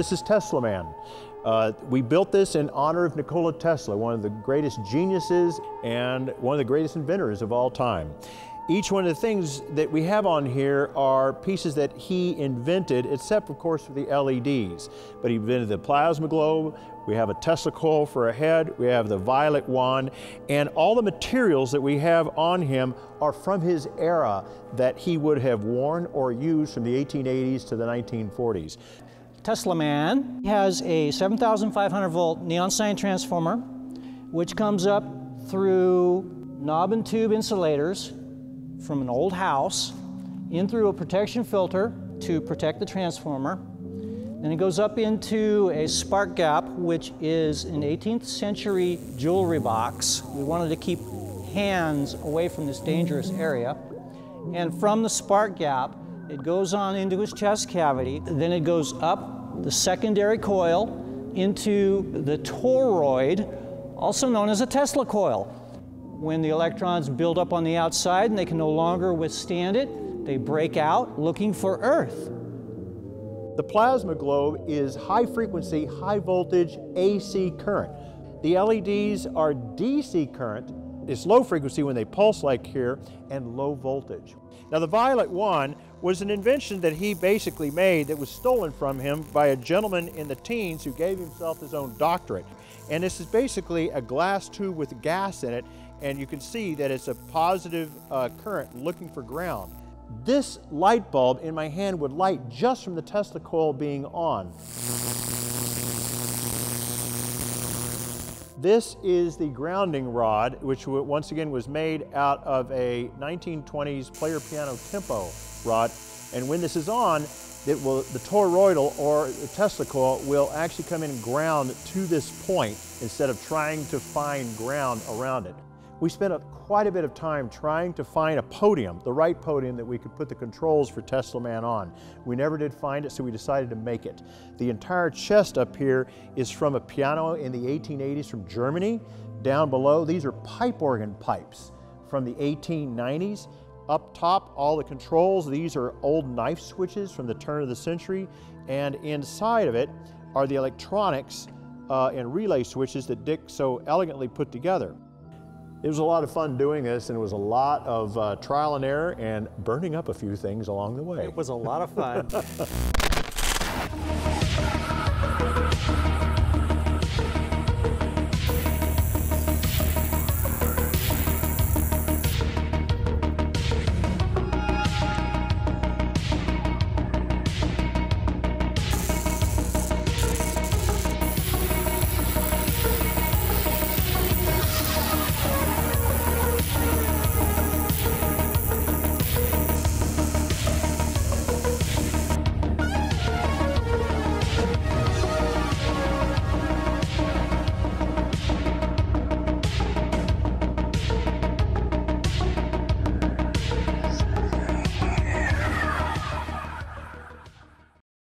This is Tesla Man. We built this in honor of Nikola Tesla, one of the greatest geniuses and one of the greatest inventors of all time. Each one of the things that we have on here are pieces that he invented, except of course for the LEDs. But he invented the plasma globe, we have a Tesla coil for a head, we have the violet wand, and all the materials that we have on him are from his era that he would have worn or used from the 1880s to the 1940s. Tesla Man has a 7,500 volt neon sign transformer, which comes up through knob and tube insulators from an old house, in through a protection filter to protect the transformer. Then it goes up into a spark gap, which is an 18th century jewelry box. We wanted to keep hands away from this dangerous area. And from the spark gap, it goes on into his chest cavity. Then it goes up the secondary coil into the toroid, also known as a Tesla coil. When the electrons build up on the outside and they can no longer withstand it, they break out looking for Earth. The plasma globe is high frequency, high voltage AC current. The LEDs are DC current. It's low frequency when they pulse like here, and low voltage. Now the violet wand was an invention that he basically made that was stolen from him by a gentleman in the teens who gave himself his own doctorate. And this is basically a glass tube with gas in it, and you can see that it's a positive current looking for ground. This light bulb in my hand would light just from the Tesla coil being on. This is the grounding rod, which once again was made out of a 1920s player piano tempo rod. And when this is on, the toroidal or the Tesla coil will actually come in and ground to this point instead of trying to find ground around it. We spent quite a bit of time trying to find a podium, the right podium that we could put the controls for Tesla Man on. We never did find it, so we decided to make it. The entire chest up here is from a piano in the 1880s from Germany. Down below, these are pipe organ pipes from the 1890s. Up top, all the controls, these are old knife switches from the turn of the century. And inside of it are the electronics and relay switches that Dick so elegantly put together. It was a lot of fun doing this, and it was a lot of trial and error and burning up a few things along the way. It was a lot of fun.